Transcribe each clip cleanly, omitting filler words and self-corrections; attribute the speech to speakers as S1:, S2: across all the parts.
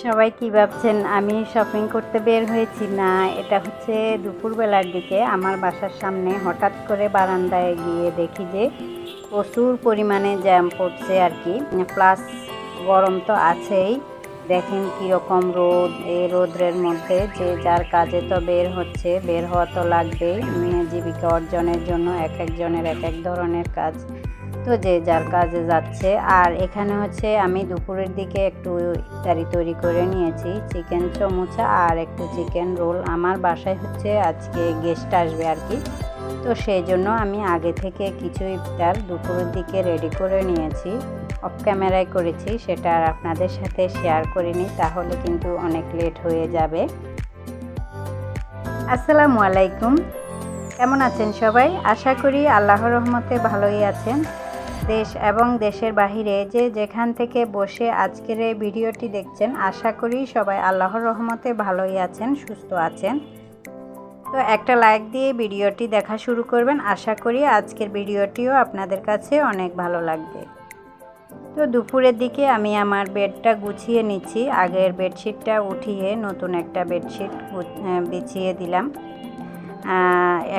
S1: সবাই কি ভাবছেন আমি শপিং করতে বের হয়েছি? না, এটা হচ্ছে দুপুরবেলার দিকে আমার বাসার সামনে হঠাৎ করে বারান্দায় গিয়ে দেখি যে প্রচুর পরিমাণে জ্যাম পড়ছে আর কি। প্লাস গরম তো আছেই, দেখেন কীরকম রোদ। এই রোদ্রের মধ্যে যে যার কাজে তো বের হচ্ছে, বের হওয়া তো লাগবেই। জীবিকা অর্জনের জন্য এক একজনের এক এক ধরনের কাজ, তো যে যার কাজে যাচ্ছে। আর এখানে হচ্ছে আমি দুপুরের দিকে একটু ইফতারি তৈরি করে নিয়েছি, চিকেন চমুচা আর একটু চিকেন রোল। আমার বাসায় হচ্ছে আজকে গেস্ট আসবে আর কি, তো সেই জন্য আমি আগে থেকে কিছু ইফতার দুপুরের দিকে রেডি করে নিয়েছি। অফ ক্যামেরায় করেছি, সেটা আর আপনাদের সাথে শেয়ার করিনি, তাহলে কিন্তু অনেক লেট হয়ে যাবে। আসসালামু আলাইকুম, কেমন আছেন সবাই? আশা করি আল্লাহর রহমতে ভালোই আছেন। দেশ এবং দেশের বাহিরে যে যেখান থেকে বসে আজকের এই ভিডিওটি দেখছেন, আশা করি সবাই আল্লাহর রহমতে ভালোই আছেন, সুস্থ আছেন। তো একটা লাইক দিয়ে ভিডিওটি দেখা শুরু করবেন, আশা করি আজকের ভিডিওটিও আপনাদের কাছে অনেক ভালো লাগবে। তো দুপুরের দিকে আমি আমার বেডটা গুছিয়ে নিচ্ছি। আগের বেডশিটটা উঠিয়ে নতুন একটা বেডশিট বিছিয়ে দিলাম।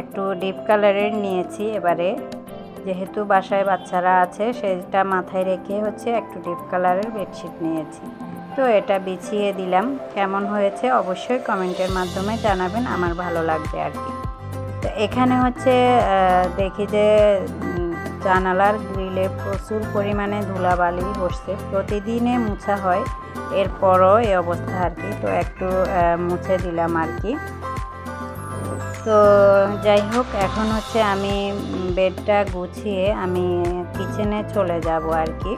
S1: একটু ডিপ কালারের নিয়েছি এবারে, যেহেতু বাসায় বাচ্চারা আছে সেটা মাথায় রেখে হচ্ছে একটু ডিপ কালারের বেডশিট নিয়েছি। তো এটা বিছিয়ে দিলাম, কেমন হয়েছে অবশ্যই কমেন্টের মাধ্যমে জানাবেন, আমার ভালো লাগবে আর কি। তো এখানে হচ্ছে দেখি যে জানালার গ্রিলে প্রচুর পরিমাণে ধুলাবালি বসছে, প্রতিদিনে মুছা হয়, এরপরও এই অবস্থা আর কি। তো একটু মুছে দিলাম আর কি। তো যাই হোক, এখন হচ্ছে আমি বেডটা গুছিয়ে আমি কিচেনে চলে যাব আর কি।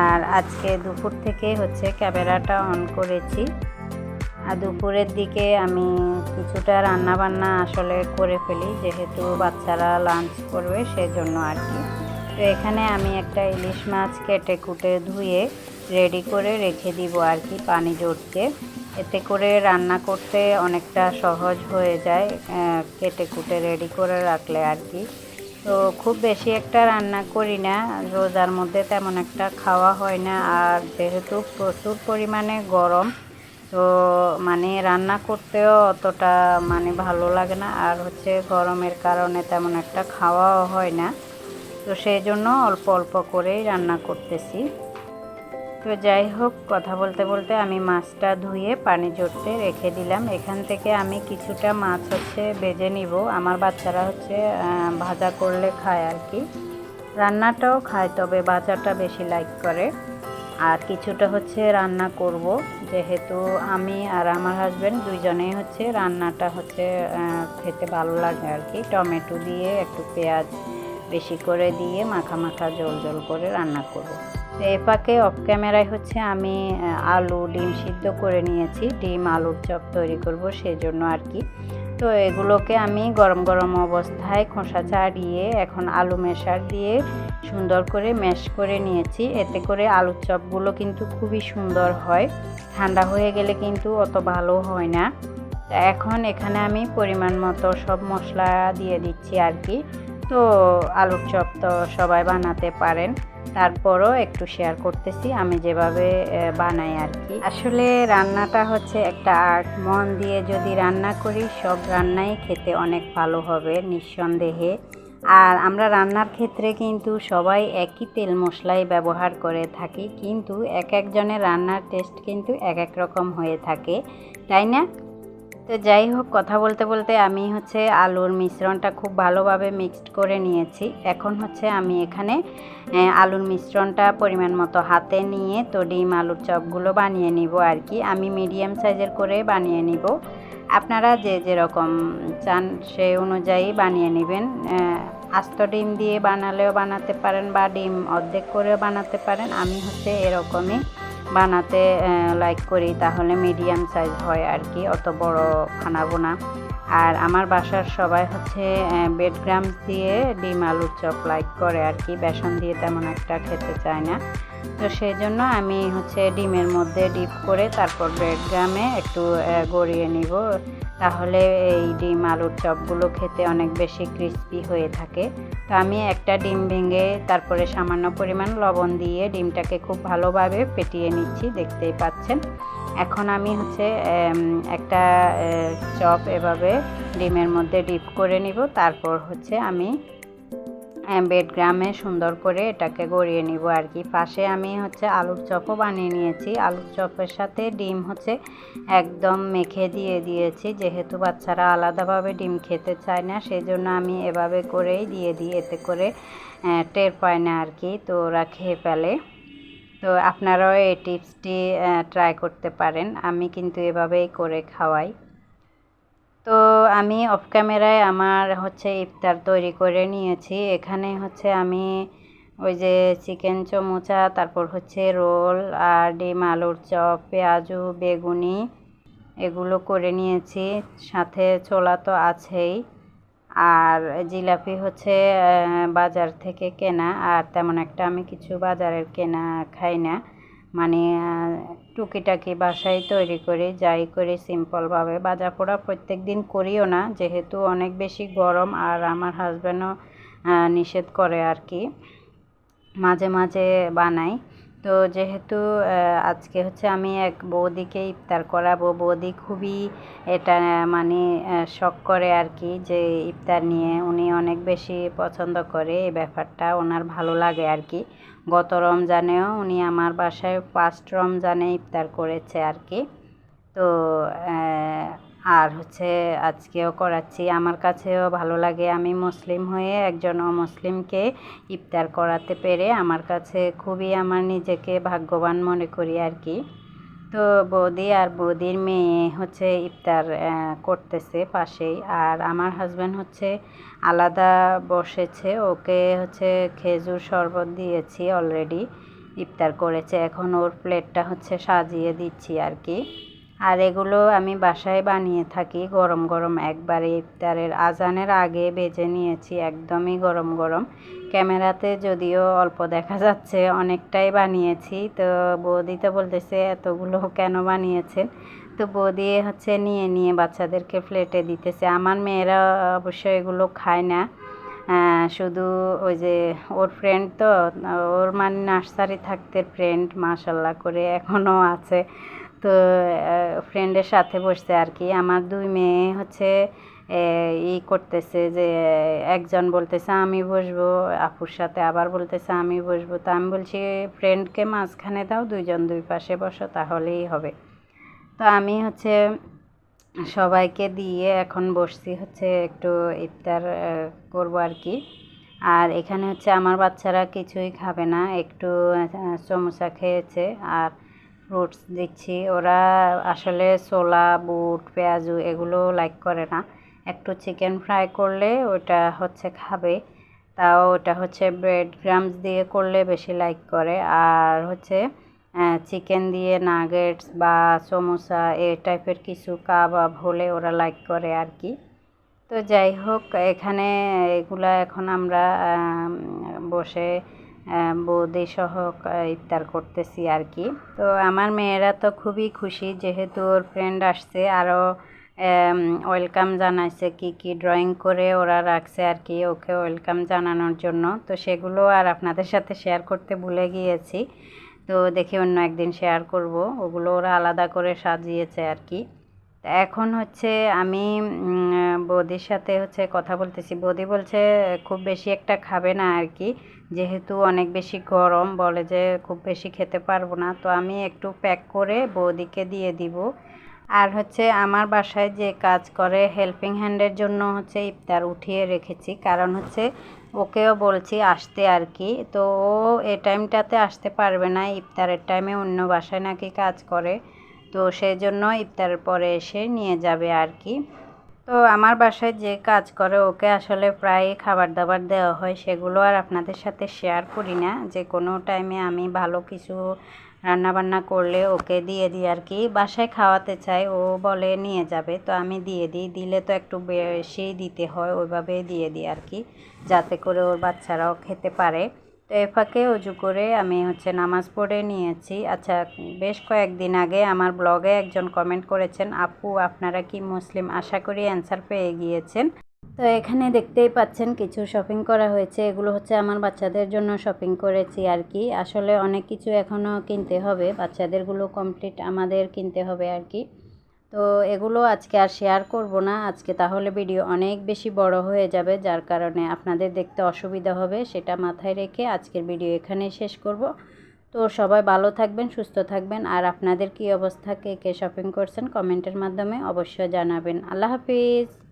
S1: আর আজকে দুপুর থেকে হচ্ছে ক্যামেরাটা অন করেছি। আর দুপুরের দিকে আমি কিছুটা রান্নাবান্না আসলে করে ফেলি, যেহেতু বাচ্চারা লাঞ্চ করবে সেজন্য আর কি। তো এখানে আমি একটা ইলিশ মাছ কেটে কুটে ধুয়ে রেডি করে রেখে দিব আর কি, পানি ঝরতে। এতে করে রান্না করতে অনেকটা সহজ হয়ে যায়, কেটে কুটে রেডি করে রাখলে আর কি। তো খুব বেশি একটা রান্না করি না, রোজার মধ্যে তেমন একটা খাওয়া হয় না। আর যেহেতু প্রচুর পরিমাণে গরম, তো রান্না করতেও অতটা ভালো লাগে না, আর হচ্ছে গরমের কারণে তেমন একটা খাওয়াও হয় না। তো সেই জন্য অল্প অল্প করেই রান্না করতেছি। তো যাই হোক, কথা বলতে বলতে আমি মাছটা ধুয়ে পানি ঝরতে রেখে দিলাম। এখান থেকে আমি কিছুটা মাছ হচ্ছে ভেজে নিব। আমার বাচ্চারা হচ্ছে ভাজা করলে খায় আর কি, রান্নাটাও খায়, তবে ভাজাটা বেশি লাইক করে। আর কিছুটা হচ্ছে রান্না করব, যেহেতু আমি আর আমার হাজব্যান্ড দুইজনেই হচ্ছে রান্নাটা হচ্ছে খেতে ভালো লাগে আর কি। টমেটো দিয়ে একটু পেঁয়াজ বেশি করে দিয়ে মাখা মাখা জল জল করে রান্না করব। তো এ পাকে অফ ক্যামেরায় হচ্ছে আমি আলু ডিম সিদ্ধ করে নিয়েছি, ডিম আলুর চপ তৈরি করব সেজন্য আর কি। তো এগুলোকে আমি গরম গরম অবস্থায় খোসা ছাড়িয়ে এখন আলু মেশার দিয়ে সুন্দর করে ম্যাশ করে নিয়েছি। এতে করে আলুর চপগুলো কিন্তু খুবই সুন্দর হয়, ঠান্ডা হয়ে গেলে কিন্তু অত ভালো হয় না। এখন এখানে আমি পরিমাণ মতো সব মশলা দিয়ে দিচ্ছি আর কি। তো আলুর চপ তো সবাই বানাতে পারেন, তারপরও একটু শেয়ার করতেছি আমি যেভাবে বানাই আর কি। আসলে রান্নাটা হচ্ছে একটা আর্ট, মন দিয়ে যদি রান্না করি সব রান্নাই খেতে অনেক ভালো হবে নিঃসন্দেহে। আর আমরা রান্নার ক্ষেত্রে কিন্তু সবাই একই তেল মশলাই ব্যবহার করে থাকি, কিন্তু এক একজনের রান্নার টেস্ট কিন্তু এক এক রকম হয়ে থাকে, তাই না? তো যাই হোক, কথা বলতে বলতে আমি হচ্ছে আলুর মিশ্রণটা খুব ভালোভাবে মিক্সড করে নিয়েছি। এখন হচ্ছে আমি এখানে আলুর মিশ্রণটা পরিমাণ মতো হাতে নিয়ে তো ডিম আলুর চপগুলো বানিয়ে নিব আর কি। আমি মিডিয়াম সাইজের করে বানিয়ে নিব, আপনারা যে যেরকম চান সেই অনুযায়ী বানিয়ে নেবেন। আস্ত ডিম দিয়ে বানালেও বানাতে পারেন, বা ডিম অর্ধেক করেও বানাতে পারেন। আমি হচ্ছে এরকমই বানাতে লাইক করি, তাহলে মিডিয়াম সাইজ হয় আর কি, অত বড় বানাবো না। আর আমার বাসার সবাই হচ্ছে ব্রেড ক্রাম্বস দিয়ে ডিম আলুর চপ লাইক করে আর কি, বেসন দিয়ে তেমন একটা খেতে চায় না। তো সেই জন্য আমি হচ্ছে ডিমের মধ্যে ডিপ করে তারপর ব্রেড ক্রাম্বে একটু গড়িয়ে নিব, তাহলে এই ডিম আলুর চপগুলো খেতে অনেক বেশি ক্রিস্পি হয়ে থাকে। তো আমি একটা ডিম ভেঙে তারপরে সামান্য পরিমাণ লবণ দিয়ে ডিমটাকে খুব ভালোভাবে ফেটিয়ে নিচ্ছি, দেখতেই পাচ্ছেন। এখন আমি হচ্ছে একটা চপ এভাবে ডিমের মধ্যে ডিপ করে নিব, তারপর হচ্ছে আমি ব্রেডক্রামে সুন্দর করে এটাকে গড়িয়ে নিব আর কি। পাশে আমি হচ্ছে আলুর চপও বানিয়ে নিয়েছি। আলুর চপের সাথে ডিম হচ্ছে একদম মেখে দিয়ে দিয়েছি, যেহেতু বাচ্চারা আলাদাভাবে ডিম খেতে চায় না, সেই জন্য আমি এভাবে করেই দিয়ে দিই, এতে করে টের পায় না আর কি, তো ওরা খেয়ে ফেলে। তো আপনারাও এই টিপসটি ট্রাই করতে পারেন, আমি কিন্তু এভাবেই করে খাওয়াই। তো আমি অফ ক্যামেরায় আমার হচ্ছে ইফতার তৈরি করে নিয়েছি। এখানে হচ্ছে আমি ওই যে চিকেন চমচা, তারপর হচ্ছে রোল আর ডিম আলুর চপ, পেঁয়াজু, বেগুনি এগুলো করে নিয়েছি, সাথে ছোলা তো আছেই। আর জিলাপি হচ্ছে বাজার থেকে কেনা, আর তেমন একটা আমি কিছু বাজারের কেনা খাই না, মানে টুকিটাকি বাসায় তৈরি করি, যাই করি সিম্পলভাবে। ভাজা পোড়া প্রত্যেক দিন করিও না, যেহেতু অনেক বেশি গরম, আর আমার হাজব্যান্ডও নিষেধ করে আর কি, মাঝে মাঝে বানাই। তো যেহেতু আজকে হচ্ছে আমি এক বৌদিকে ইফতার করাবো, বৌদি খুবই এটা মানে শখ করে আর কি, যে ইফতার নিয়ে উনি অনেক বেশি পছন্দ করে, এই ব্যাপারটা ওনার ভালো লাগে আর কি। গত রমজানেও উনি আমার বাসায় ফার্স্ট রমজানে ইফতার করেছে আর কি। তো আর হচ্ছে আজকেও করাচ্ছি, আমার কাছেও ভালো লাগে। আমি মুসলিম হয়ে একজন অমুসলিমকে ইফতার করাতে পেরে আমার কাছে খুবই, আমার নিজেকে ভাগ্যবান মনে করি আর কি। তো বৌদি আর বৌদির মেয়ে হচ্ছে ইফতার করতেছে পাশেই, আর আমার হাজব্যান্ড হচ্ছে আলাদা বসেছে, ওকে হচ্ছে খেজুর শরবত দিয়েছি অলরেডি, ইফতার করেছে, এখন ওর প্লেটটা হচ্ছে সাজিয়ে দিচ্ছি আর কি। আর এগুলো আমি বাসায় বানিয়ে থাকি গরম গরম, একবারে ইফতারের আজানের আগে বেজে নিয়েছি, একদমই গরম গরম। ক্যামেরাতে যদিও অল্প দেখা যাচ্ছে, অনেকটাই বানিয়েছি। তো বৌদি তো বলতেছে এতগুলো কেন বানিয়েছেন, তো বৌদি হচ্ছে নিয়ে নিয়ে বাচ্চাদেরকে প্লেটে দিতেছে। আমার মেয়েরা অবশ্য এগুলো খায় না, শুধু ওই যে ওর ফ্রেন্ড, তো ওর মানে নার্সারি থাকতে ফ্রেন্ড মাশাল্লাহ করে এখনও আছে, তো ফ্রেন্ডের সাথে বসছে আর কি। আমার দুই মেয়ে হচ্ছে করতেছে, যে একজন বলতেছে আমি বসবো আপুর সাথে, আবার বলতেছে আমি বসবো। তো আমি বলছি ফ্রেন্ডকে মাঝখানে দাও, দুইজন দুই পাশে বসো, তাহলেই হবে। তো আমি হচ্ছে সবাইকে দিয়ে এখন বসছি, হচ্ছে একটু ইফতার করবো আর কি। আর এখানে হচ্ছে আমার বাচ্চারা কিছুই খাবে না, একটু সমোসা খেয়েছে আর ফ্রুটস দিচ্ছি। ওরা আসলে ছোলা, বুট, পেঁয়াজু এগুলো লাইক করে না, একটু চিকেন ফ্রাই করলে ওটা হচ্ছে খাবে, তাও ওটা হচ্ছে ব্রেড ক্রামস দিয়ে করলে বেশি লাইক করে। আর হচ্ছে চিকেন দিয়ে নাগেটস বা সমোসা এই টাইপের কিছু কাবাব হলে ওরা লাইক করে আর কি। তো যাই হোক, এখানে এগুলা এখন আমরা বসে বৌদি সহ ইফতার করতেছি আর কি। তো আমার মেয়েরা তো খুবই খুশি, যেহেতু ওর ফ্রেন্ড আসছে, আরও ওয়েলকাম জানাইছে, কি কি ড্রয়িং করে ওরা রাখছে আর কি ওকে ওয়েলকাম জানানোর জন্য। তো সেগুলো আর আপনাদের সাথে শেয়ার করতে ভুলে গিয়েছি, তো দেখি অন্য একদিন শেয়ার করব। ওগুলো ওরা আলাদা করে সাজিয়েছে আর কি। এখন হচ্ছে আমি বৌদির সাথে হচ্ছে কথা বলতেছি, বৌদি বলছে খুব বেশি একটা খাবে না আর কি, যেহেতু অনেক বেশি গরম, বলে যে খুব বেশি খেতে পারবো না। তো আমি একটু প্যাক করে বৌদিকে দিয়ে দিব। আর হচ্ছে আমার বাসায় যে কাজ করে হেল্পিং হ্যান্ডের জন্য হচ্ছে ইফতার উঠিয়ে রেখেছি, কারণ হচ্ছে ওকেও বলছি আসতে আর কি। তো ও এই টাইমটাতে আসতে পারবে না, ইফতারের টাইমে অন্য বাসায় নাকি কাজ করে, তো সেই জন্য ইফতারের পরে এসে নিয়ে যাবে আর কি। তো আমার বাসায় যে কাজ করে ওকে আসলে প্রায় খাবার দাবার দেওয়া হয়, সেগুলো আর আপনাদের সাথে শেয়ার করি না। যে কোনো টাইমে আমি ভালো কিছু রান্নাবান্না করলে ওকে দিয়ে দিই আর কি, বাসায় খাওয়াতে চাই, ও বলে নিয়ে যাবে, তো আমি দিয়ে দিই, দিলে তো একটু বেশি দিতে হয়, ওইভাবেই দিয়ে দিই আর কি, যাতে করে ওর বাচ্চারাও খেতে পারে। তো এ ফাঁকে অজু করে আমি হচ্ছে নামাজ পড়ে নিয়েছি। আচ্ছা, বেশ কয়েকদিন আগে আমার ব্লগে একজন কমেন্ট করেছেন, আপু আপনারা কি মুসলিম? আশা করি অ্যান্সার পেয়ে গিয়েছেন। তো এখানে দেখতেই পাচ্ছেন কিছু শপিং করা হয়েছে। এগুলো হচ্ছে আমার বাচ্চাদের জন্য শপিং করেছি আর কি। আসলে অনেক কিছু এখনও কিনতে হবে, বাচ্চাদেরগুলো কমপ্লিট আমাদের কিনতে হবে আর কি। তো এগুলো আজকে আর শেয়ার করব না, আজকে তাহলে ভিডিও অনেক বেশি বড় হয়ে যাবে, যার কারণে আপনাদের দেখতে অসুবিধা হবে। সেটা মাথায় রেখে আজকের ভিডিও এখানেই শেষ করব। তো সবাই ভালো থাকবেন, সুস্থ থাকবেন। আর আপনাদের কী অবস্থা, কে কে শপিং করছেন কমেন্টের মাধ্যমে অবশ্যই জানাবেন। আল্লাহ হাফিজ।